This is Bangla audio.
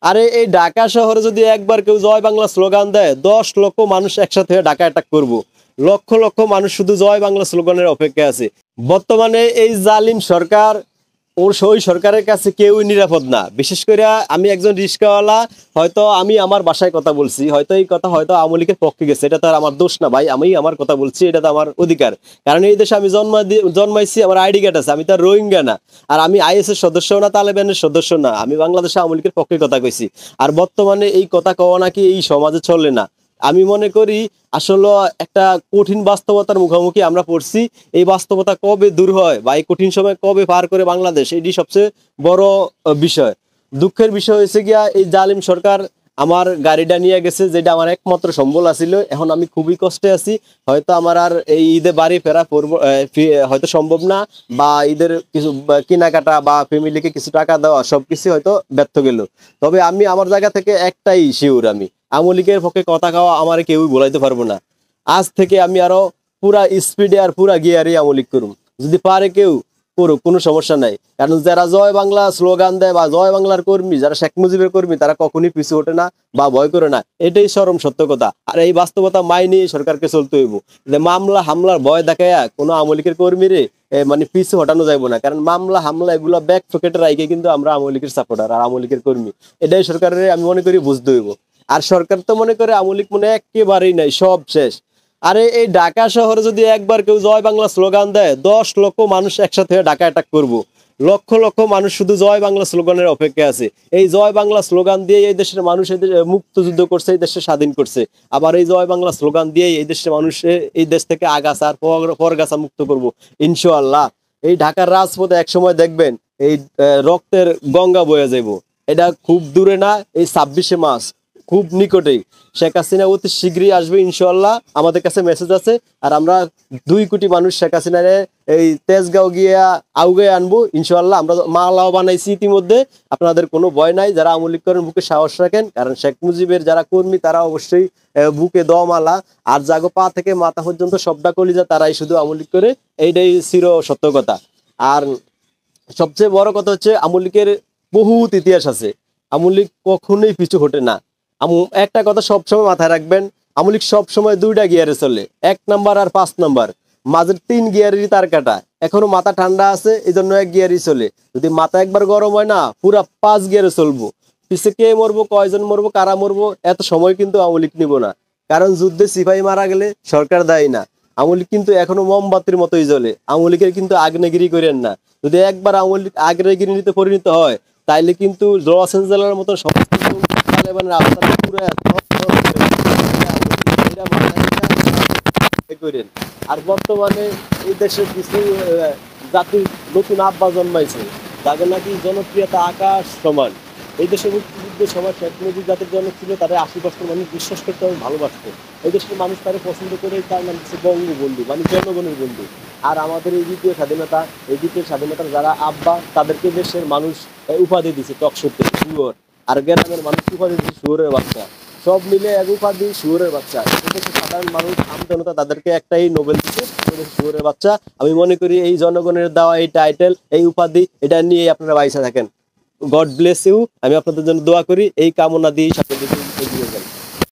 আরে এই ঢাকা শহরে যদি একবার কেউ জয় বাংলা স্লোগান দেয়, 10 লক্ষ মানুষ একসাথে হয়ে ঢাকা অ্যাটাক করব। লক্ষ লক্ষ মানুষ শুধু জয় বাংলা স্লোগানের অপেক্ষায় আছে। বর্তমানে এই জালিম সরকার, ওই সরকারের কাছে কেউই নিরাপদ না। বিশেষ করে আমি একজন রিস্কাওয়ালা, হয়তো আমি আমার বাসায় কথা বলছি, হয়তো এই কথা হয়তো আওয়ামী লীগের পক্ষে গেছে, এটা তো আর আমার দোষ না ভাই, আমি আমার কথা বলছি, এটা তো আমার অধিকার। কারণ এই দেশে আমি জন্মাইছি, আমার আইডি কার্ড আছে, আমি তার রোহিঙ্গা না, আর আমি আইএস এর সদস্য না, তালেবানের সদস্য না, আমি বাংলাদেশে আওয়ামী লীগের পক্ষে কথা কইছি। আর বর্তমানে এই কথা কওয়া নাকি এই সমাজে চলে না। আমি মনে করি আসলে একটা কঠিন বাস্তবতার মুখোমুখি আমরা পড়ছি। এই বাস্তবতা কবে দূর হয় বা এই কঠিন সময় কবে পার করে বাংলাদেশ, এটি সবচেয়ে বড় বিষয়। দুঃখের বিষয় হয়েছে গিয়া এই জালিম সরকার আমার গাড়িটা নিয়ে গেছে, যেটা আমার একমাত্র সম্বল আছিল। এখন আমি খুবই কষ্টে আছি। হয়তো আমার আর এই ঈদে বাড়ি ফেরা হয়তো সম্ভব না, বা ঈদের কিছু কেনাকাটা বা ফ্যামিলিকে কিছু টাকা দেওয়া সবকিছু হয়তো ব্যর্থ গেল। তবে আমি আমার জায়গা থেকে একটাই শিওর, আমি আওয়ামী লীগের পক্ষে কথা খাওয়া আমার কেউই বলাইতে পারবো না। আজ থেকে আমি আরো পুরা স্পিডে আর পুরা গিয়ারে আওয়ামী লীগ করুম। যদি পারে কেউ করুক, কোনো সমস্যা নাই। কারণ যারা জয় বাংলা স্লোগান দেয় বা জয় বাংলার কর্মী, যারা শেখ মুজিবের কর্মী, তারা কখনই পিছু ওঠে না বা ভয় করে না। এটাই চরম সত্য কথা। আর এই বাস্তবতা মাইনে সরকারকে চলতে হইব। যে মামলা হামলার ভয় দেখায়া কোনো আওয়ামী লীগের কর্মীরে মানে পিছু হটানো যাইব না। কারণ মামলা হামলা এগুলো ব্যাক পকেটে রাখে কিন্তু আমরা আওয়ামী লীগের সাপোর্টার আর আওয়ামী লীগের কর্মী। এটাই সরকারের আমি মনে করি বুঝতে হইব। আর সরকার তো মনে করে আওয়ামী লীগ মনে একেবারেই নাই, সব শেষ। আরে এই ঢাকা শহরে যদি একবার কেউ জয় বাংলা স্লোগান দেয়, 10 লক্ষ মানুষ একসাথে হয়ে ঢাকা অ্যাটাক করব। লক্ষ লক্ষ মানুষ শুধু জয় বাংলা স্লোগানের অপেক্ষায় আছে। এই জয় বাংলা স্লোগান দিয়ে এই দেশের মানুষ মুক্তযুদ্ধ করছে, এই দেশে স্বাধীন করছে। আবার এই জয় বাংলা স্লোগান দিয়েই এই দেশের মানুষ এই দেশ থেকে আগাছা আর পরগাছা মুক্ত করব ইনশাআল্লাহ। এই ঢাকার রাজপথে একসময় দেখবেন এই রক্তের গঙ্গা বয়ে যাইব। এটা খুব দূরে না, এই 26শে মার্চ খুব নিকটেই। শেখ হাসিনা অতি শীঘ্রই আসবে ইনশাআল্লাহ, আমাদের কাছে মেসেজ আছে। আর আমরা 2 কোটি মানুষ শেখ হাসিনার এই তেজগাঁও গিয়া আউগে আনবো ইনশাআল্লাহ। আমরা মালাও বানাইছি ইতিমধ্যে, আপনাদের কোনো ভয় নাই। যারা আওয়ামী লীগ করেন বুকে সাহস রাখেন, কারণ শেখ মুজিবের যারা কর্মী তারা অবশ্যই বুকে দেওয়া মালা। আর জাগো পা থেকে মাথা পর্যন্ত সবটা কলিজা, তারাই শুধু আওয়ামী লীগ করে, এইটাই চির সত্য কথা। আর সবচেয়ে বড় কথা হচ্ছে আওয়ামী লীগের বহুত ইতিহাস আছে। আওয়ামী লীগ কখনোই পিছু হটে না। একটা কথা সবসময় মাথায় রাখবেন, আওয়ামী লীগ সবসময় 2টা গিয়ারে চলে, 1 নাম্বার আর 5 নাম্বার। মাঝের 3 গিয়ারেরই তার কাটা। এখনো মাথা ঠান্ডা আছে, এই জন্য 1 গিয়ারই চলে। যদি মাথা একবার গরম হয় না, পুরা 5 গিয়ারে চলবো। পিছে কে মরবো, কয়জন মরবো, কারা মরবো, এত সময় কিন্তু আওয়ামী লীগ নিব না। কারণ যুদ্ধে সিপাহী মারা গেলে সরকার দায়ী না। আওয়ামী লীগ কিন্তু এখনো মোমবাতির মতোই জ্বলে। আওয়ামী লীগের কিন্তু আগ্নেয়গিরি করেন না। যদি একবার আওয়ামী লীগ আগ্নেয়গিরিতে পরিণত হয়, তাইলে কিন্তু লস এঞ্জেলেসের মতো সমস্ত তালেবানের আস্তানা পুরো করেন। আর বর্তমানে এই দেশের কিছু জাতির নতুন আব্বা জন্মাইছে, যাদের নাকি জনপ্রিয়তা আকাশ সমান। এই দেশের মুক্তিযুদ্ধের সময় শেখ মুজিব জাতির জনক ছিল, তাদের 80% মানুষ বিশ্বাস করতে হবে, ভালোবাসত। এই দেশের মানুষ তারা পছন্দ করে, তার নাম হচ্ছে বঙ্গবন্ধু, মানে জনগণের বন্ধু। আর আমাদের এই দ্বিতীয় স্বাধীনতা, এই দ্বিতীয় স্বাধীনতার যারা আব্বা, তাদেরকে দেশের মানুষ উপাধি দিচ্ছে টকশোতে শুয়োর। আর গ্রামের মানুষ উপাধি দিচ্ছে শুয়োরের বাচ্চা। সব মিলে এক উপাধি শুয়োরের বাচ্চা। এদেশের সাধারণ মানুষ আমজনতা তাদেরকে একটাই নোবেল দিচ্ছে, শুয়োরের বাচ্চা। আমি মনে করি এই জনগণের দেওয়া এই টাইটেল, এই উপাধি, এটা নিয়ে আপনারা বাইসা থাকেন। God bless you. আমি আপনাদের জন্য দোয়া করি, এই কামনা দিয়ে সাথে এগিয়ে যান।